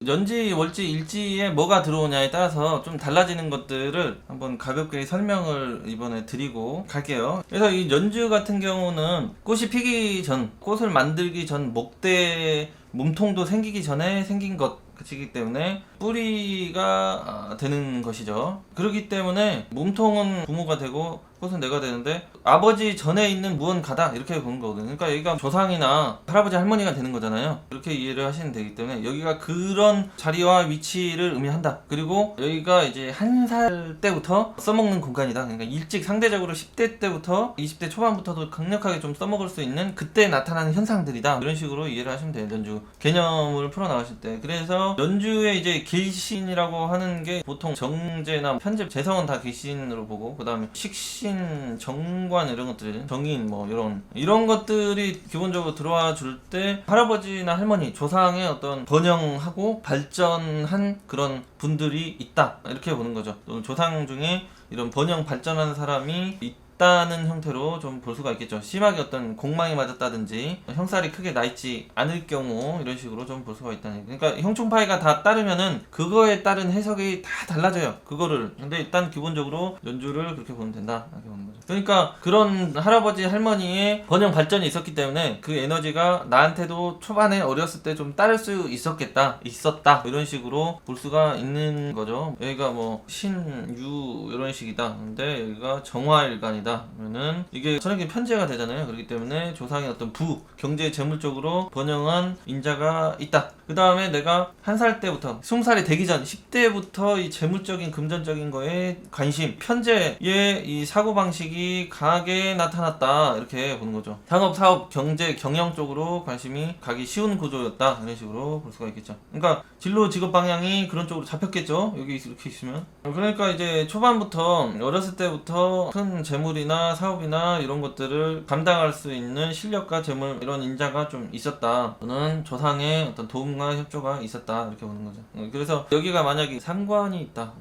연지, 월지, 일지에 뭐가 들어오냐에 따라서 좀 달라지는 것들을 한번 가볍게 설명을 이번에 드리고 갈게요. 그래서 이 연주 같은 경우는 꽃이 피기 전, 꽃을 만들기 전 목대 몸통도 생기기 전에 생긴 것이기 때문에 뿌리가 되는 것이죠. 그렇기 때문에 몸통은 부모가 되고 꽃은 내가 되는데 아버지 전에 있는 무언가다 이렇게 보는 거거든요. 그러니까 여기가 조상이나 할아버지 할머니가 되는 거잖아요. 이렇게 이해를 하시면 되기 때문에 여기가 그런 자리와 위치를 의미한다. 그리고 여기가 이제 한 살 때부터 써먹는 공간이다. 그러니까 일찍 상대적으로 10대 때부터 20대 초반부터도 강력하게 좀 써먹을 수 있는 그때 나타나는 현상들이다. 이런 식으로 이해를 하시면 돼요. 연주 개념을 풀어 나가실 때. 그래서 연주의 이제 길신이라고 하는 게 보통 정제나 편집 재성은 다 길신으로 보고 그 다음에 식신, 정관 이런 것들, 정인 뭐 이런 것들이 기본적으로 들어와 줄 때 할아버지나 할머니, 조상의 어떤 번영하고 발전한 그런 분들이 있다 이렇게 보는 거죠. 조상 중에 이런 번영 발전한 사람이 있다는 형태로 좀 볼 수가 있겠죠. 심하게 어떤 공망이 맞았다든지 형살이 크게 나 있지 않을 경우 이런 식으로 좀 볼 수가 있다는 얘기. 그러니까 형충파이가 다 따르면은 그거에 따른 해석이 다 달라져요. 그거를. 근데 일단 기본적으로 연주를 그렇게 보면 된다. 이렇게 보는 거죠. 그러니까 그런 할아버지 할머니의 번영 발전이 있었기 때문에 그 에너지가 나한테도 초반에 어렸을 때 좀 따를 수 있었다 이런 식으로 볼 수가 있는 거죠. 여기가 뭐 신유 이런 식이다. 근데 여기가 정화일간이다. 그러면은 이게 천연계 편제가 되잖아요. 그렇기 때문에 조상의 어떤 부, 경제 재물적으로 번영한 인자가 있다. 그 다음에 내가 한 살 때부터 20살이 되기 전 10대부터 이 재물적인 금전적인 거에 관심, 편제의 이 사고방식이 강하게 나타났다. 이렇게 보는 거죠. 산업, 사업, 경제, 경영 쪽으로 관심이 가기 쉬운 구조였다. 이런 식으로 볼 수가 있겠죠. 그러니까 진로 직업 방향이 그런 쪽으로 잡혔겠죠. 여기 이렇게 있으면. 그러니까 이제 초반부터 어렸을 때부터 큰 재물이나 사업이나 이런 것들을 감당할 수 있는 실력과 재물 이런 인자가 좀 있었다. 또는 조상의 어떤 도움과 협조가 있었다. 이렇게 보는 거죠. 그래서 여기가 만약에 상관이 있다.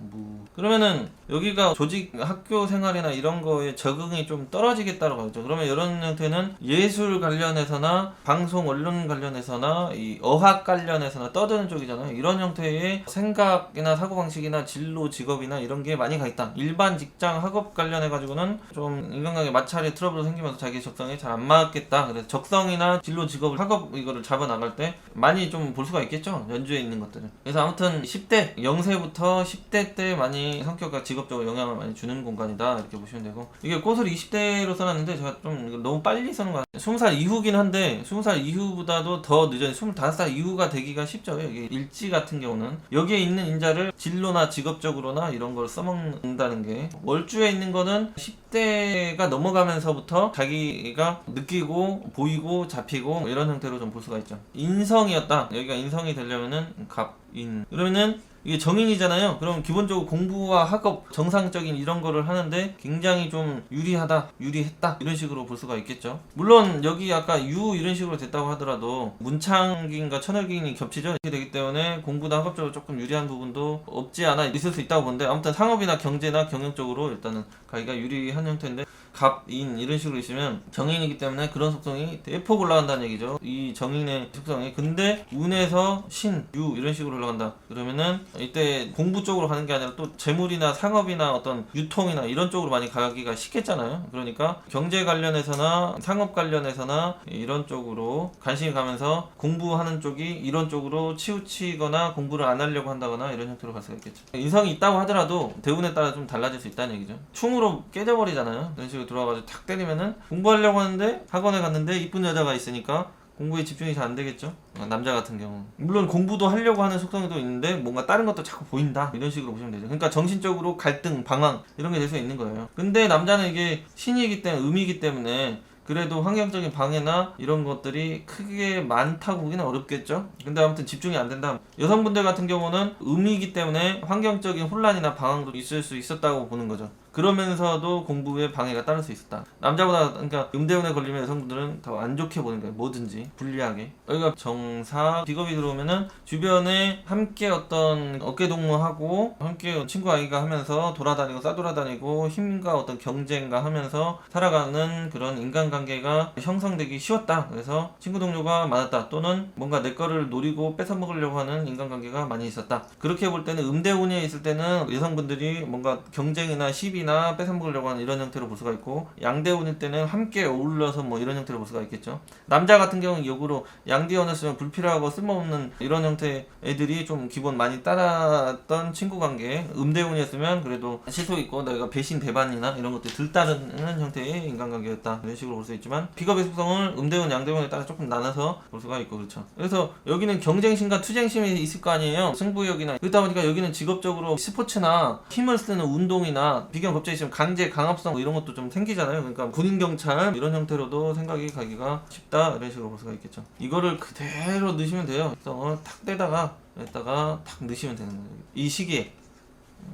그러면은 여기가 조직 학교 생활이나 이런 거에 적응이 좀 떨어지겠다라고 하죠. 그러면 이런 형태는 예술 관련해서나 방송 언론 관련해서나 이 어학 관련해서나 떠드는 쪽이잖아요. 이런 형태의 생각이나 사고방식이나 진로 직업이나 이런 게 많이 가 있다. 일반 직장 학업 관련해 가지고는 좀 인간관계 마찰이 트러블 생기면서 자기 적성에 잘 안 맞겠다. 그래서 적성이나 진로 직업을 학업 이거를 잡아 나갈 때 많이 좀 볼 수가 있겠죠. 연주에 있는 것들은. 그래서 아무튼 10대 0세부터 10대 때 많이 성격과 직업적으로 영향을 많이 주는 공간이다. 이렇게 보시면 되고 이게 꽃을 20대로 써놨는데 제가 좀 너무 빨리 써는 것 같아요. 20살 이후긴 한데 20살 이후보다도 더 늦은 25살 이후가 되기가 쉽죠. 여기 일지 같은 경우는 여기에 있는 인자를 진로나 직업적으로나 이런 걸 써먹는다는 게 월주에 있는 거는 10대가 넘어가면서부터 자기가 느끼고 보이고 잡히고 이런 형태로 좀 볼 수가 있죠. 인성이었다. 여기가 인성이 되려면은 갑인. 그러면은 이게 정인이잖아요. 그럼 기본적으로 공부와 학업 정상적인 이런 거를 하는데 굉장히 좀 유리했다 이런 식으로 볼 수가 있겠죠. 물론 여기 아까 유 이런 식으로 됐다고 하더라도 문창기인과 천을기인이 겹치죠. 이렇게 되기 때문에 공부나 학업적으로 조금 유리한 부분도 없지 않아 있을 수 있다고 보는데 아무튼 상업이나 경제나 경영적으로 일단은 가기가 유리한 형태인데 갑인 이런 식으로 있으면 정인이기 때문에 그런 속성이 대폭 올라간다는 얘기죠. 이 정인의 속성이. 근데 운에서 신, 유 이런 식으로 올라간다. 그러면은 이때 공부 쪽으로 가는 게 아니라 또 재물이나 상업이나 어떤 유통이나 이런 쪽으로 많이 가기가 쉽겠잖아요. 그러니까 경제 관련해서나 상업 관련해서나 이런 쪽으로 관심이 가면서 공부하는 쪽이 이런 쪽으로 치우치거나 공부를 안 하려고 한다거나 이런 형태로 갈 수가 있겠죠. 인성이 있다고 하더라도 대운에 따라 좀 달라질 수 있다는 얘기죠. 충으로 깨져버리잖아요. 이런 식으로 들어와가지고 탁 때리면은 공부하려고 하는데 학원에 갔는데 이쁜 여자가 있으니까 공부에 집중이 잘 안 되겠죠. 남자 같은 경우 물론 공부도 하려고 하는 속성도 있는데 뭔가 다른 것도 자꾸 보인다 이런 식으로 보시면 되죠. 그러니까 정신적으로 갈등, 방황 이런 게 될 수 있는 거예요. 근데 남자는 이게 신이기 때문에 음이기 때문에 그래도 환경적인 방해나 이런 것들이 크게 많다고 보기는 어렵겠죠. 근데 아무튼 집중이 안 된다. 여성분들 같은 경우는 음이기 때문에 환경적인 혼란이나 방황도 있을 수 있었다고 보는 거죠. 그러면서도 공부에 방해가 따를 수 있었다. 남자보다 그러니까 음대운에 걸리면 여성분들은 더 안 좋게 보는 거예요. 뭐든지 불리하게. 여기가 정사 직업이 들어오면은 주변에 함께 어떤 어깨 동무하고 함께 친구 아이가 하면서 돌아다니고 싸돌아다니고 힘과 어떤 경쟁과 하면서 살아가는 그런 인간관계가 형성되기 쉬웠다. 그래서 친구 동료가 많았다. 또는 뭔가 내 거를 노리고 뺏어 먹으려고 하는 인간관계가 많이 있었다. 그렇게 볼 때는 음대운에 있을 때는 여성분들이 뭔가 경쟁이나 시비나 뺏어 먹으려고 하는 이런 형태로 볼 수가 있고, 양대운일 때는 함께 어울려서 뭐 이런 형태로 볼 수가 있겠죠. 남자 같은 경우는 역으로 양대운을 쓰면 불필요하고 쓸모없는 이런 형태의 애들이 좀 기본 많이 따랐던 친구 관계, 음대운이었으면 그래도 실속 있고 내가 배신 배반이나 이런 것들 들따르는 형태의 인간관계였다. 이런 식으로 볼 수 있지만 비겁의 속성을 음대운, 양대운에 따라 조금 나눠서 볼 수가 있고 그렇죠. 그래서 여기는 경쟁심과 투쟁심이 있을 거 아니에요. 승부욕이나. 그러다 보니까 여기는 직업적으로 스포츠나 힘을 쓰는 운동이나 비경 겁재이 있으면 강제, 강압성 뭐 이런 것도 좀 생기잖아요. 그러니까 군인 경찰 이런 형태로도 생각이 가기가 쉽다. 이런 식으로 볼 수가 있겠죠. 이거를 그대로 넣으시면 돼요. 속성을 탁 떼다가 여기다가 탁 넣으시면 되는 거예요. 이 시기에.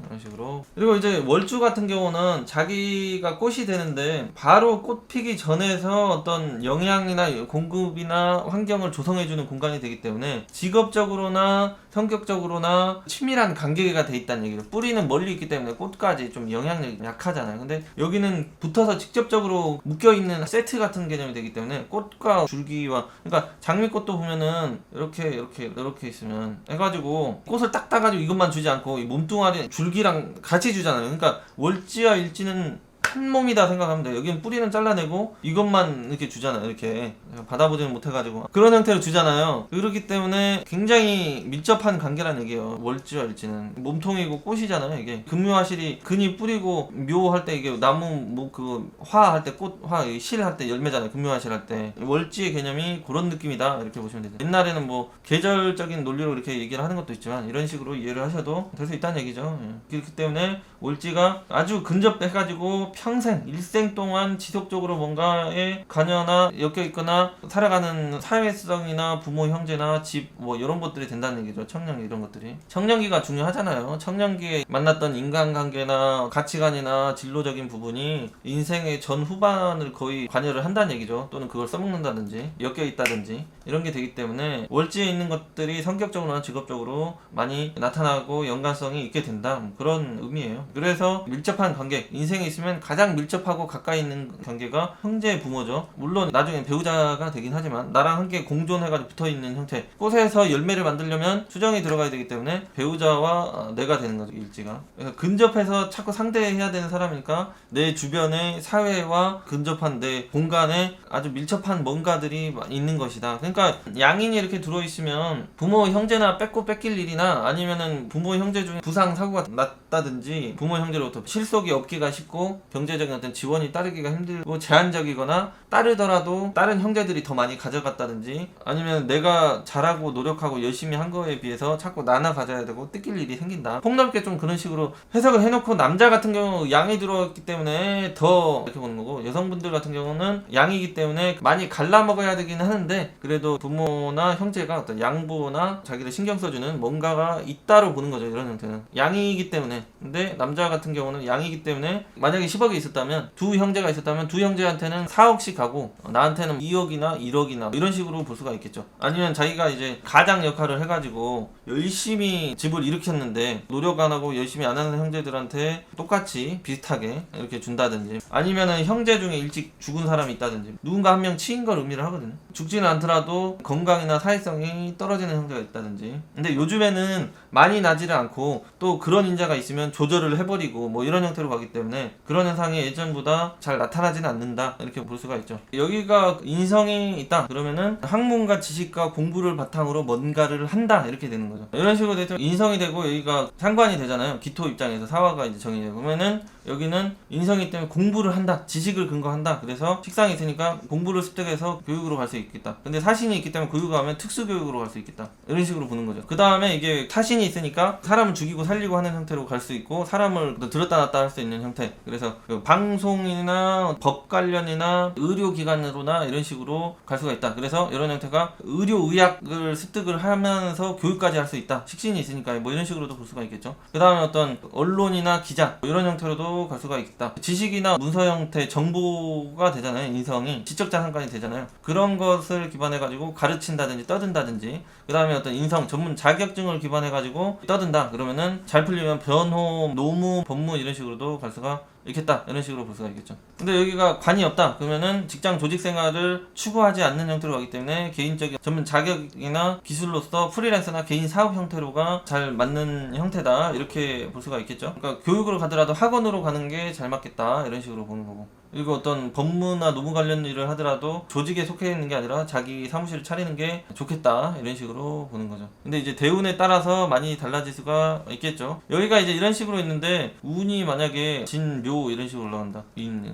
이런 식으로. 그리고 이제 월주 같은 경우는 자기가 꽃이 되는데 바로 꽃 피기 전에서 어떤 영양이나 공급이나 환경을 조성해주는 공간이 되기 때문에 직업적으로나 성격적으로나 친밀한 관계가 돼 있다는 얘기죠. 뿌리는 멀리 있기 때문에 꽃까지 좀 영향력이 약하잖아요. 근데 여기는 붙어서 직접적으로 묶여있는 세트 같은 개념이 되기 때문에 꽃과 줄기와, 그러니까 장미꽃도 보면은 이렇게 있으면 해가지고 꽃을 딱 따가지고 이것만 주지 않고 이 몸뚱아리 줄기랑 같이 주잖아요. 그러니까 월지와 일지는 한 몸이다 생각하면 돼요. 여기는 뿌리는 잘라내고 이것만 이렇게 주잖아요. 이렇게 받아보지는 못해가지고 그런 형태로 주잖아요. 그렇기 때문에 굉장히 밀접한 관계란 얘기예요. 월지와 일지는 몸통이고 꽃이잖아요. 이게 금묘화실이 근이 뿌리고 묘할 때 이게 나무 뭐 그 화 할 때 꽃 화 실 할 때 열매잖아요. 금묘화실 할 때 월지의 개념이 그런 느낌이다 이렇게 보시면 되죠. 옛날에는 뭐 계절적인 논리로 이렇게 얘기를 하는 것도 있지만 이런 식으로 이해를 하셔도 될 수 있다는 얘기죠. 그렇기 때문에 월지가 아주 근접해가지고 평생 일생 동안 지속적으로 뭔가에 관여나 엮여있거나 살아가는 사회성이나 부모 형제나 집 뭐 이런 것들이 된다는 얘기죠. 청년기 이런 것들이. 청년기가 중요하잖아요. 청년기에 만났던 인간관계나 가치관이나 진로적인 부분이 인생의 전 후반을 거의 관여를 한다는 얘기죠. 또는 그걸 써먹는다든지 엮여있다든지 이런 게 되기 때문에 월지에 있는 것들이 성격적으로나 직업적으로 많이 나타나고 연관성이 있게 된다. 그런 의미예요. 그래서 밀접한 관계, 인생에 있으면 가장 밀접하고 가까이 있는 관계가 형제 부모죠. 물론 나중에 배우자가 되긴 하지만 나랑 함께 공존해가지고 붙어있는 형태. 꽃에서 열매를 만들려면 수정이 들어가야 되기 때문에 배우자와 내가 되는 거죠. 일지가. 그래서 근접해서 자꾸 상대해야 되는 사람이니까 내 주변의 사회와 근접한 내 공간에 아주 밀접한 뭔가들이 있는 것이다. 그러니까 양인이 이렇게 들어있으면 부모 형제나 뺏고 뺏길 일이나 아니면은 부모 형제 중에 부상 사고가 났다든지 부모 형제로부터 실속이 없기가 쉽고 경제적인 어떤 지원이 따르기가 힘들고 제한적이거나 따르더라도 다른 형제들이 더 많이 가져갔다든지 아니면 내가 잘하고 노력하고 열심히 한 거에 비해서 자꾸 나눠 가져야 되고 뜯길 일이 생긴다. 폭넓게 좀 그런 식으로 해석을 해놓고 남자 같은 경우 양이 들어왔기 때문에 더 이렇게 보는 거고 여성분들 같은 경우는 양이기 때문에 많이 갈라 먹어야 되긴 하는데 그래도 부모나 형제가 어떤 양보나 자기를 신경 써주는 뭔가가 있다로 보는 거죠. 이런 형태는 양이기 때문에. 근데 남자 같은 경우는 양이기 때문에 만약에 10억이 있었다면 두 형제가 있었다면 두 형제한테는 4억씩 가고 나한테는 2억이나 1억이나 이런 식으로 볼 수가 있겠죠. 아니면 자기가 이제 가장 역할을 해가지고 열심히 집을 일으켰는데 노력 안 하고 열심히 안 하는 형제들한테 똑같이 비슷하게 이렇게 준다든지 아니면은 형제 중에 일찍 죽은 사람이 있다든지 누군가 한 명 치인 걸 의미를 하거든요. 죽지는 않더라도 건강이나 사회성이 떨어지는 형제가 있다든지. 근데 요즘에는 많이 나지를 않고 또 그런 인자가 있으면 조절을 해버리고 뭐 이런 형태로 가기 때문에 그런 현상이 예전보다 잘 나타나지는 않는다 이렇게 볼 수가 있죠. 여기가 인성이 있다 그러면은 학문과 지식과 공부를 바탕으로 뭔가를 한다 이렇게 되는 거죠. 이런 식으로 되면 인성이 되고 여기가 상관이 되잖아요. 기토 입장에서 사화가 이제 정의되고 그러면은 여기는 인성이 때문에 공부를 한다, 지식을 근거한다. 그래서 식상이 있으니까 공부를 습득해서 교육으로 갈 수 있겠다. 근데 사신이 있기 때문에 교육을 하면 특수교육으로 갈 수 있겠다. 이런 식으로 보는 거죠. 그 다음에 이게 사신이 있으니까 사람을 죽이고 살리고 하는 형태로 갈 수 있고 사람을 들었다 놨다 할 수 있는 형태. 그래서 그 방송이나 법 관련이나 의료기관으로나 이런 식으로 갈 수가 있다. 그래서 이런 형태가 의료의학을 습득을 하면서 교육까지 할 수 있다. 식신이 있으니까 뭐 이런 식으로도 볼 수가 있겠죠. 그 다음에 어떤 언론이나 기자 뭐 이런 형태로도 형태로 갈 수가 있다. 지식이나 문서 형태, 정보가 되잖아요. 인성이 지적자산관이 되잖아요. 그런 것을 기반해 가지고 가르친다든지 떠든다든지, 그 다음에 어떤 인성 전문 자격증을 기반해 가지고 떠든다. 그러면은 잘 풀리면 변호, 노무, 법무 이런 식으로도 갈 수가 있겠다, 이런 식으로 볼 수가 있겠죠. 근데 여기가 관이 없다 그러면은 직장 조직 생활을 추구하지 않는 형태로 가기 때문에 개인적인 전문 자격이나 기술로서 프리랜서나 개인 사업 형태로가 잘 맞는 형태다, 이렇게 볼 수가 있겠죠. 그러니까 교육으로 가더라도 학원으로 가는 게 잘 맞겠다, 이런 식으로 보는 거고, 그리고 어떤 법무나 노무 관련 일을 하더라도 조직에 속해 있는 게 아니라 자기 사무실을 차리는 게 좋겠다, 이런 식으로 보는 거죠. 근데 이제 대운에 따라서 많이 달라질 수가 있겠죠. 여기가 이제 이런 식으로 있는데 운이 만약에 진묘 이런 식으로 올라간다.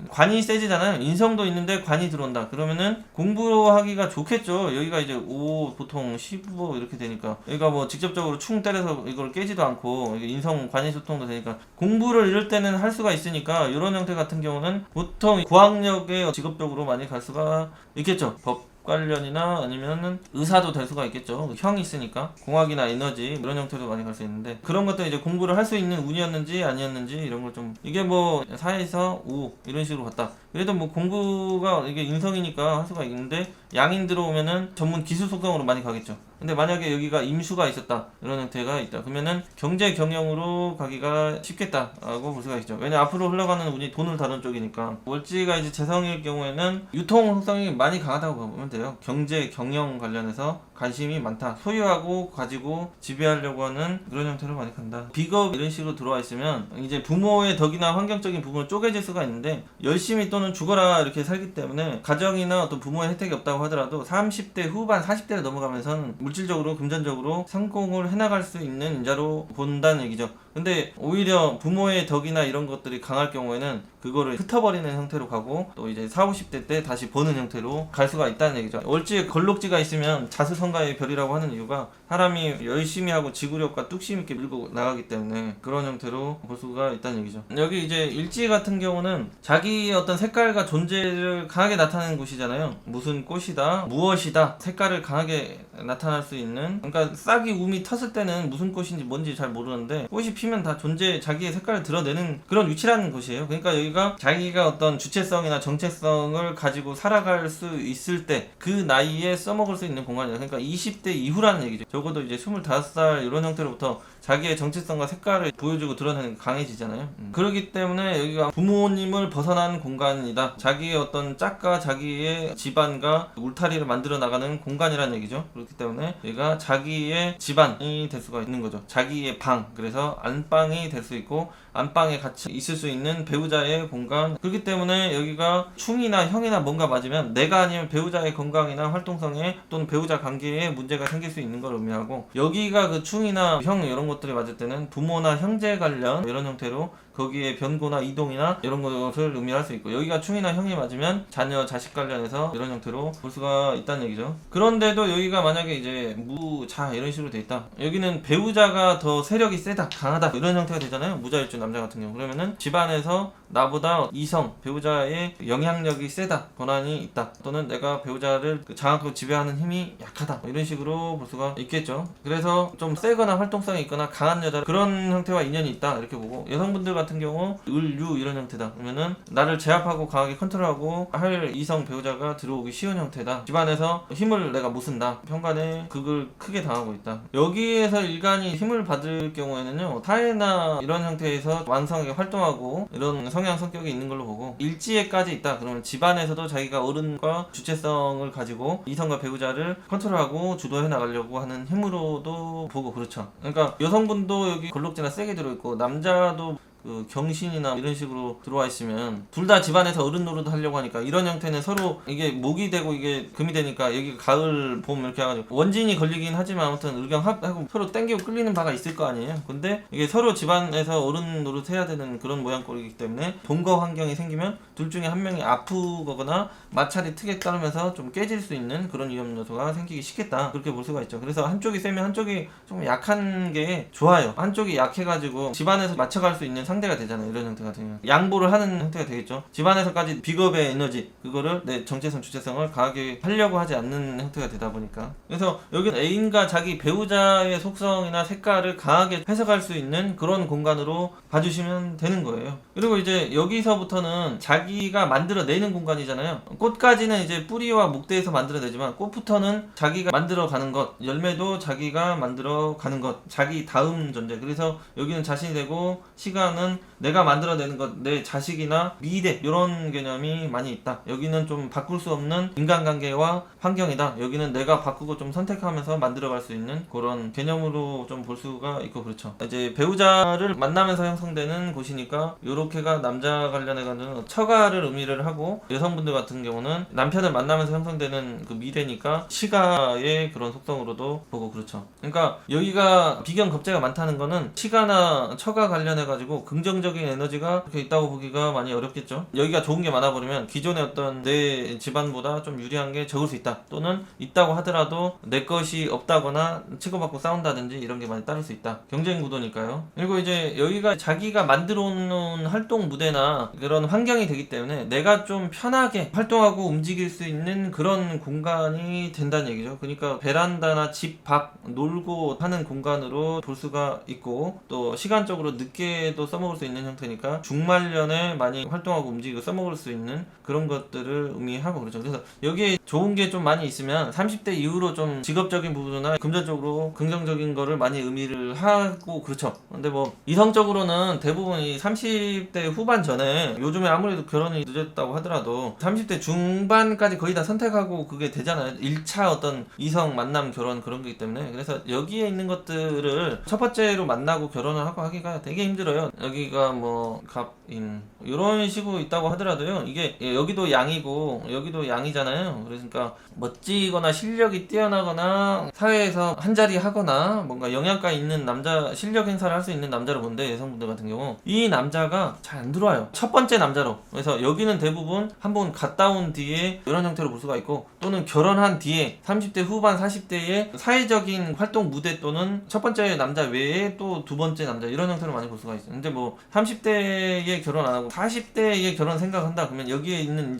관이 세지잖아요. 인성도 있는데 관이 들어온다. 그러면은 공부하기가 좋겠죠. 여기가 이제 5 보통 15 이렇게 되니까 여기가 뭐 직접적으로 충 때려서 이걸 깨지도 않고 인성 관이 소통도 되니까 공부를 이럴 때는 할 수가 있으니까, 이런 형태 같은 경우는 보통 고학력에 직업적으로 많이 갈 수가 있겠죠. 법 관련이나 아니면은 의사도 될 수가 있겠죠. 형이 있으니까 공학이나 에너지 이런 형태도 많이 갈 수 있는데, 그런 것도 이제 공부를 할 수 있는 운이었는지 아니었는지 이런 걸 좀, 이게 뭐 4에서 5 이런 식으로 갔다. 그래도 뭐 공부가 이게 인성이니까 할 수가 있는데, 양인 들어오면은 전문 기술 속성으로 많이 가겠죠. 근데 만약에 여기가 임수가 있었다, 이런 형태가 있다, 그러면은 경제 경영으로 가기가 쉽겠다라고 볼 수가 있죠. 왜냐 앞으로 흘러가는 운이 돈을 다룬 쪽이니까. 월지가 이제 재성일 경우에는 유통 속성이 많이 강하다고 보면 돼요. 경제 경영 관련해서 관심이 많다, 소유하고 가지고 지배하려고 하는 그런 형태로 많이 간다. 비겁 이런 식으로 들어와 있으면 이제 부모의 덕이나 환경적인 부분을 쪼개질 수가 있는데, 열심히 또는 죽어라 이렇게 살기 때문에 가정이나 어떤 부모의 혜택이 없다고 하더라도 30대 후반 40대를 넘어가면서는 물질적으로 금전적으로 성공을 해나갈 수 있는 인자로 본다는 얘기죠. 근데 오히려 부모의 덕이나 이런 것들이 강할 경우에는 그거를 흩어버리는 형태로 가고, 또 이제 40, 50대 때 다시 버는 형태로 갈 수가 있다는 얘기죠. 월지에 걸록지가 있으면 자수성가의 별이라고 하는 이유가 사람이 열심히 하고 지구력과 뚝심 있게 밀고 나가기 때문에 그런 형태로 볼 수가 있다는 얘기죠. 여기 이제 일지 같은 경우는 자기 어떤 색깔과 존재를 강하게 나타내는 곳이잖아요. 무슨 꽃이다, 무엇이다, 색깔을 강하게 나타날 수 있는, 그러니까 싹이 움이 텄을 때는 무슨 꽃인지 뭔지 잘 모르는데 꽃이 피면 다 자기의 색깔을 드러내는 그런 위치라는 곳이에요. 그러니까 여기가 자기가 어떤 주체성이나 정체성을 가지고 살아갈 수 있을 때 그 나이에 써먹을 수 있는 공간이다. 그러니까 20대 이후라는 얘기죠. 적어도 이제 25살 이런 형태로부터 자기의 정체성과 색깔을 보여주고 드러내는 강해지잖아요. 그렇기 때문에 여기가 부모님을 벗어난 공간이다. 자기의 어떤 짝과 자기의 집안과 울타리를 만들어 나가는 공간이라는 얘기죠. 그렇기 때문에 여기가 자기의 집안이 될 수가 있는 거죠. 자기의 방, 그래서 안방이 될 수 있고 안방에 같이 있을 수 있는 배우자의 공간. 그렇기 때문에 여기가 충이나 형이나 뭔가 맞으면 내가 아니면 배우자의 건강이나 활동성에 또는 배우자 관계에 문제가 생길 수 있는 걸 의미하고, 여기가 그 충이나 형 이런 것들이 맞을 때는 부모나 형제 관련 이런 형태로 거기에 변고나 이동이나 이런 것을 의미할 수 있고, 여기가 충이나 형이 맞으면 자녀, 자식 관련해서 이런 형태로 볼 수가 있다는 얘기죠. 그런데도 여기가 만약에 이제 무자 이런 식으로 돼 있다, 여기는 배우자가 더 세력이 세다, 강하다 이런 형태가 되잖아요. 무자일주 남자 같은 경우. 그러면은 집안에서 나보다 이성, 배우자의 영향력이 세다, 권한이 있다, 또는 내가 배우자를 장악하고 지배하는 힘이 약하다, 이런 식으로 볼 수가 있겠죠. 그래서 좀 세거나 활동성이 있거나 강한 여자, 그런 형태와 인연이 있다, 이렇게 보고, 여성분들 같은 경우 을유 이런 형태다 그러면은 나를 제압하고 강하게 컨트롤하고 할 이성 배우자가 들어오기 쉬운 형태다. 집안에서 힘을 내가 못 쓴다, 편간에 그걸 크게 당하고 있다. 여기에서 일간이 힘을 받을 경우에는요, 사회나 이런 형태에서 완성하게 활동하고 이런 성향 성격이 있는 걸로 보고, 일지에까지 있다 그러면 집안에서도 자기가 어른과 주체성을 가지고 이성과 배우자를 컨트롤하고 주도해 나가려고 하는 힘으로도 보고, 그렇죠. 그러니까 여성분도 여기 걸록지나 세게 들어있고, 남자도 그 경신이나 이런 식으로 들어와 있으면 둘 다 집안에서 어른 노릇 하려고 하니까, 이런 형태는 서로 이게 목이 되고 이게 금이 되니까 여기 가을 봄 이렇게 해가지고 원진이 걸리긴 하지만 아무튼 의경합하고 서로 땡기고 끌리는 바가 있을 거 아니에요. 근데 이게 서로 집안에서 어른 노릇 해야 되는 그런 모양꼴이기 때문에 동거 환경이 생기면 둘 중에 한 명이 아프거나 마찰이 특에 따르면서 좀 깨질 수 있는 그런 위험 요소가 생기기 쉽겠다, 그렇게 볼 수가 있죠. 그래서 한쪽이 세면 한쪽이 좀 약한 게 좋아요. 한쪽이 약해가지고 집안에서 맞춰갈 수 있는 상대가 되잖아요. 이런 형태 같은 경우 양보를 하는 형태가 되겠죠. 집안에서까지 비겁의 에너지 그거를 내 정체성 주체성을 강하게 하려고 하지 않는 형태가 되다 보니까, 그래서 여기는 애인과 자기 배우자의 속성이나 색깔을 강하게 해석할 수 있는 그런 공간으로 봐주시면 되는 거예요. 그리고 이제 여기서부터는 자기가 만들어내는 공간이잖아요. 꽃까지는 이제 뿌리와 목대에서 만들어내지만 꽃부터는 자기가 만들어가는 것, 열매도 자기가 만들어가는 것, 자기 다음 존재. 그래서 여기는 자신이 되고, 시간은 내가 만들어내는 것, 내 자식이나 미래 이런 개념이 많이 있다. 여기는 좀 바꿀 수 없는 인간관계와 환경이다. 여기는 내가 바꾸고 좀 선택하면서 만들어갈 수 있는 그런 개념으로 좀 볼 수가 있고, 그렇죠. 이제 배우자를 만나면서 형성되는 곳이니까 요렇게가 남자 관련해가지고 처가를 의미를 하고, 여성분들 같은 경우는 남편을 만나면서 형성되는 그 미래니까 시가의 그런 속성으로도 보고, 그렇죠. 그러니까 여기가 비견겁제가 많다는 거는 시가나 처가 관련해가지고 긍정적인 에너지가 그렇게 있다고 보기가 많이 어렵겠죠. 여기가 좋은 게 많아버리면 기존의 어떤 내 집안보다 좀 유리한 게 적을 수 있다, 또는 있다고 하더라도 내 것이 없다거나 치고받고 싸운다든지 이런 게 많이 따를 수 있다. 경쟁 구도니까요. 그리고 이제 여기가 자기가 만들어 놓은 활동 무대나 그런 환경이 되기 때문에 내가 좀 편하게 활동하고 움직일 수 있는 그런 공간이 된다는 얘기죠. 그러니까 베란다나 집 밖 놀고 하는 공간으로 볼 수가 있고, 또 시간적으로 늦게도 써먹을 수 있는 형태니까 중말년에 많이 활동하고 움직이고 써먹을 수 있는 그런 것들을 의미하고, 그렇죠. 그래서 여기에 좋은 게 좀 많이 있으면 30대 이후로 좀 직업적인 부분이나 금전적으로 긍정적인 거를 많이 의미를 하고, 그렇죠. 근데 뭐 이성적으로는 대부분 이 30대 후반 전에, 요즘에 아무래도 결혼이 늦었다고 하더라도 30대 중반까지 거의 다 선택하고 그게 되잖아요. 1차 어떤 이성 만남 결혼 그런 거기 때문에. 그래서 여기에 있는 것들을 첫 번째로 만나고 결혼을 하고 하기가 되게 힘들어요. 여기가 뭐 갑인 이런 식으로 있다고 하더라도요, 이게 여기도 양이고 여기도 양이잖아요. 그러니까 멋지거나 실력이 뛰어나거나 사회에서 한 자리 하거나 뭔가 영향가 있는 남자, 실력 행사를 할 수 있는 남자를 본데, 여성분들 같은 경우 이 남자가 잘 안 들어와요. 첫 번째 남자로. 그래서 여기는 대부분 한번 갔다 온 뒤에 이런 형태로 볼 수가 있고, 또는 결혼한 뒤에 30대 후반 40대의 사회적인 활동 무대, 또는 첫 번째 남자 외에 또 두 번째 남자, 이런 형태로 많이 볼 수가 있어요. 근데 뭐 30대에 결혼 안 하고 40대에 결혼 생각한다 그러면 여기에 있는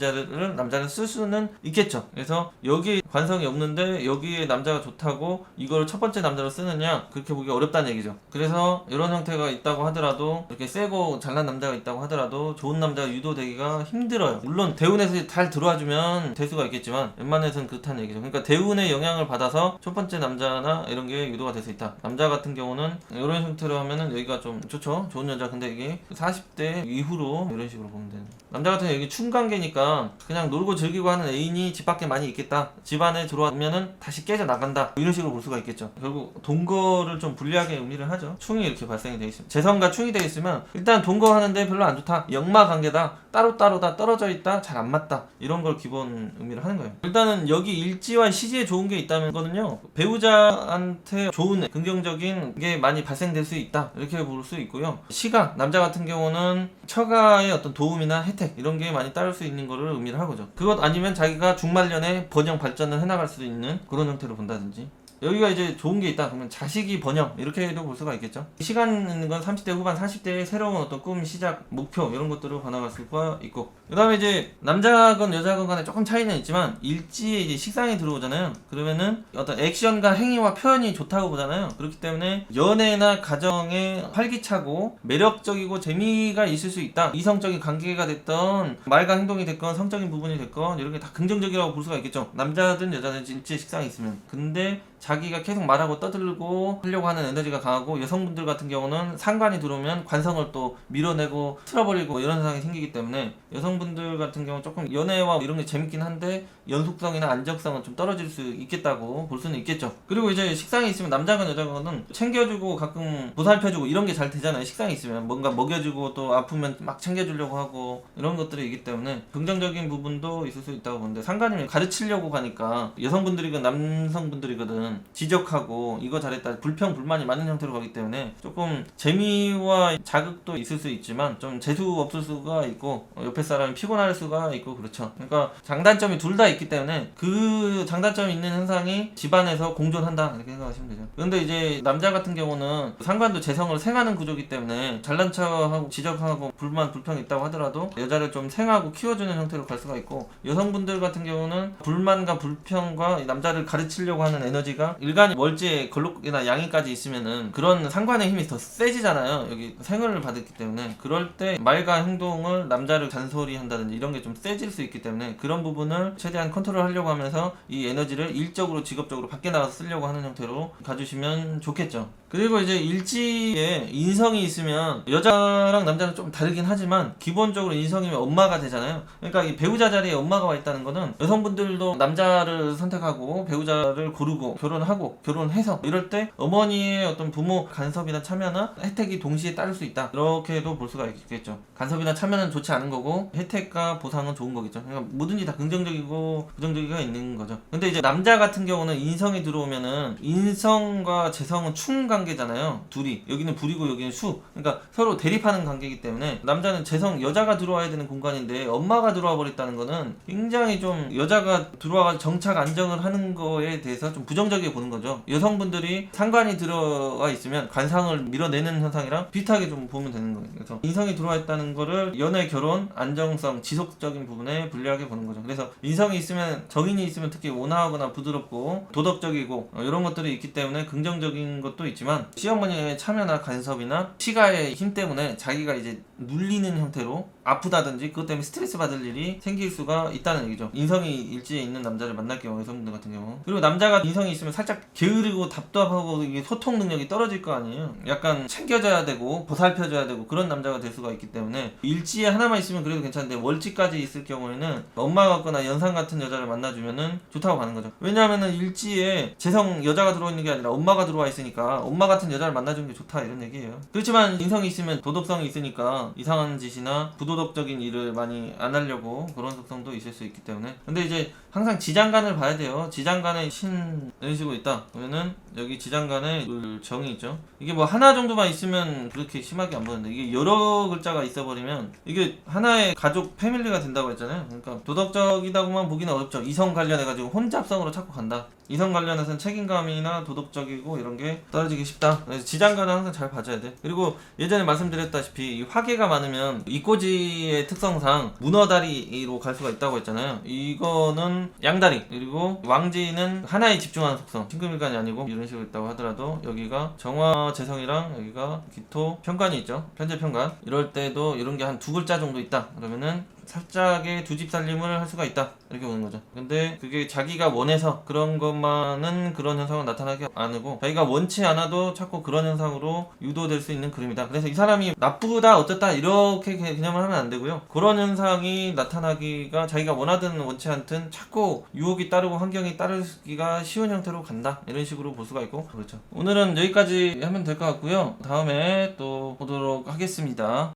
남자를 쓸 수는 있겠죠. 그래서 여기 관성이 없는데 여기에 남자가 좋다고 이걸 첫 번째 남자로 쓰느냐, 그렇게 보기 어렵다는 얘기죠. 그래서 이런 형태가 있다고 하더라도, 이렇게 세고 잘난 남자가 있다고 하더라도 좋은 남자가 유도되기가 힘들어요. 물론 대운에서 잘 들어와주면 될 수가 있겠지만 웬만해서는 그렇다는 얘기죠. 그러니까 대운의 영향을 받아서 첫 번째 남자나 이런 게 유도가 될 수 있다. 남자 같은 경우는 이런 형태로 하면은 여기가 좀 좋죠. 좋은 여자. 근데 이게 40대 이후로 이런 식으로 보면 되는. 남자 같은 경우 여기 충관계니까 그냥 놀고 즐기고 하는 애인이 집 밖에 많이 있겠다. 집 안에 들어오면은 다시 깨져 나간다. 이런 식으로 볼 수가 있겠죠. 결국 동거를 좀 불리하게 의미를 하죠. 충이 이렇게 발생이 되어 있습니다. 재성과 충이 되어 있으면 일단 동거하는데 별로 안 좋다. 역마 관계다. 따로따로다. 떨어져 있다. 잘 안 맞다. 이런 걸 기본 의미를 하는 거예요. 일단은 여기 일지와 시지에 좋은 게 있다는 거는요, 배우자한테 좋은 긍정적인 게 많이 발생될 수 있다. 이렇게 볼 수 있고요. 시가, 남자 같은 경우는 처가의 어떤 도움이나 혜택 이런 게 많이 따를 수 있는 거를 의미를 하고죠. 그것 아니면 자기가 중말년에 번영 발전을 해나갈 수 있는 그런 형태로 본다든지. 여기가 이제 좋은 게 있다 그러면 자식이 번영, 이렇게도 볼 수가 있겠죠. 시간 있는 건 30대 후반 40대의 새로운 어떤 꿈, 시작, 목표 이런 것들로 변화갈 수가 있고, 그 다음에 이제 남자건 여자건 간에 조금 차이는 있지만 일지에 이제 식상이 들어오잖아요. 그러면은 어떤 액션과 행위와 표현이 좋다고 보잖아요. 그렇기 때문에 연애나 가정에 활기차고 매력적이고 재미가 있을 수 있다. 이성적인 관계가 됐던 말과 행동이 됐건 성적인 부분이 됐건 이런 게 다 긍정적이라고 볼 수가 있겠죠. 남자든 여자든 일지에 식상이 있으면. 근데 자기가 계속 말하고 떠들고 하려고 하는 에너지가 강하고, 여성분들 같은 경우는 상관이 들어오면 관성을 또 밀어내고 틀어버리고 이런 현상이 생기기 때문에 여성분들 같은 경우는 조금 연애와 이런 게 재밌긴 한데 연속성이나 안정성은 좀 떨어질 수 있겠다고 볼 수는 있겠죠. 그리고 이제 식상이 있으면 남자건 여자건 챙겨주고 가끔 보살펴주고 이런 게 잘 되잖아요. 식상이 있으면 뭔가 먹여주고 또 아프면 막 챙겨주려고 하고 이런 것들이 있기 때문에 긍정적인 부분도 있을 수 있다고 보는데, 상관이면 가르치려고 가니까 여성분들이건 남성분들이거든 지적하고 이거 잘했다 불평 불만이 많은 형태로 가기 때문에 조금 재미와 자극도 있을 수 있지만 좀 재수 없을 수가 있고 옆에 사람이 피곤할 수가 있고 그렇죠. 그러니까 장단점이 둘 다 있기 때문에 그 장단점이 있는 현상이 집안에서 공존한다 이렇게 생각하시면 되죠. 그런데 이제 남자 같은 경우는 상관도 재성을 생하는 구조이기 때문에 잘난 척하고 지적하고 불만 불평이 있다고 하더라도 여자를 좀 생하고 키워주는 형태로 갈 수가 있고, 여성분들 같은 경우는 불만과 불평과 이 남자를 가르치려고 하는 에너지가 일간이 월지에 걸록이나 양이까지 있으면은 그런 상관의 힘이 더 세지잖아요. 여기 생을 받았기 때문에 그럴 때 말과 행동을 남자를 잔소리한다든지 이런 게 좀 세질 수 있기 때문에 그런 부분을 최대한 컨트롤 하려고 하면서 이 에너지를 일적으로 직업적으로 밖에 나가서 쓰려고 하는 형태로 가주시면 좋겠죠. 그리고 이제 일지에 인성이 있으면 여자랑 남자는 좀 다르긴 하지만 기본적으로 인성이면 엄마가 되잖아요. 그러니까 이 배우자 자리에 엄마가 와 있다는 거는 여성분들도 남자를 선택하고 배우자를 고르고 결혼하고 결혼해서 이럴 때 어머니의 어떤 부모 간섭이나 참여나 혜택이 동시에 따를 수 있다, 이렇게도 볼 수가 있겠죠. 간섭이나 참여는 좋지 않은 거고 혜택과 보상은 좋은 거겠죠. 그러니까 뭐든지 다 긍정적이고 부정적이가 있는 거죠. 근데 이제 남자 같은 경우는 인성이 들어오면은 인성과 재성은 충 관계잖아요. 둘이 여기는 불이고 여기는 수, 그러니까 서로 대립하는 관계이기 때문에 남자는 재성 여자가 들어와야 되는 공간인데 엄마가 들어와 버렸다는 거는 굉장히 좀 여자가 들어와서 정착 안정을 하는 거에 대해서 좀 부정적이게 보는 거죠. 여성분들이 상관이 들어와 있으면 관상을 밀어내는 현상이랑 비슷하게 좀 보면 되는 거예요. 그래서 인성이 들어와 있다는 거를 연애, 결혼, 안정성, 지속적인 부분에 불리하게 보는 거죠. 그래서 인성이 있으면, 정인이 있으면 특히 온화하거나 부드럽고 도덕적이고 이런 것들이 있기 때문에 긍정적인 것도 있지만 시어머니의 참여나 간섭이나 시가의 힘 때문에 자기가 이제 눌리는 형태로 아프다든지 그것 때문에 스트레스 받을 일이 생길 수가 있다는 얘기죠. 인성이 일지에 있는 남자를 만날 경우, 여성분들 같은 경우. 그리고 남자가 인성이 있으면 살짝 게으르고 답답하고 이게 소통 능력이 떨어질 거 아니에요. 약간 챙겨줘야 되고 보살펴줘야 되고 그런 남자가 될 수가 있기 때문에 일지에 하나만 있으면 그래도 괜찮은데 월지까지 있을 경우에는 엄마 같거나 연상 같은 여자를 만나주면은 좋다고 가는 거죠. 왜냐하면은 일지에 재성 여자가 들어와 있는 게 아니라 엄마가 들어와 있으니까 엄마 같은 여자를 만나주는 게 좋다 이런 얘기예요. 그렇지만 인성이 있으면 도덕성이 있으니까 이상한 짓이나 부도덕적인 일을 많이 안 하려고 그런 속성도 있을 수 있기 때문에. 근데 이제 항상 지장간을 봐야 돼요. 지장간에 신 이런 식으로 있다 그러면은 여기 지장간에 정이 있죠. 이게 뭐 하나 정도만 있으면 그렇게 심하게 안 보는데 이게 여러 글자가 있어버리면 이게 하나의 가족 패밀리가 된다고 했잖아요. 그러니까 도덕적이다고만 보기는 어렵죠. 이성 관련해가지고 혼잡성으로 자꾸 간다. 이성 관련해서는 책임감이나 도덕적이고 이런 게 떨어지기 쉽다. 그래서 지장간은 항상 잘 봐줘야 돼. 그리고 예전에 말씀드렸다시피 이 화계가 많으면 이꼬지의 특성상 문어다리로 갈 수가 있다고 했잖아요. 이거는 양다리, 그리고 왕지는 하나에 집중하는 속성, 신금일간이 아니고 이런 식으로 있다고 하더라도 여기가 정화 재성이랑 여기가 기토 편관이 있죠. 편재 편관. 이럴 때도 이런 게 한 두 글자 정도 있다 그러면은 살짝의 두 집 살림을 할 수가 있다 이렇게 보는 거죠. 근데 그게 자기가 원해서 그런 것만은 그런 현상은 나타나지 않고 자기가 원치 않아도 자꾸 그런 현상으로 유도될 수 있는 그림이다. 그래서 이 사람이 나쁘다 어쨌다 이렇게 개념을 하면 안 되고요. 그런 현상이 나타나기가 자기가 원하든 원치 않든 자꾸 유혹이 따르고 환경이 따르기가 쉬운 형태로 간다 이런 식으로 볼 수가 있고 그렇죠. 오늘은 여기까지 하면 될 것 같고요. 다음에 또 보도록 하겠습니다.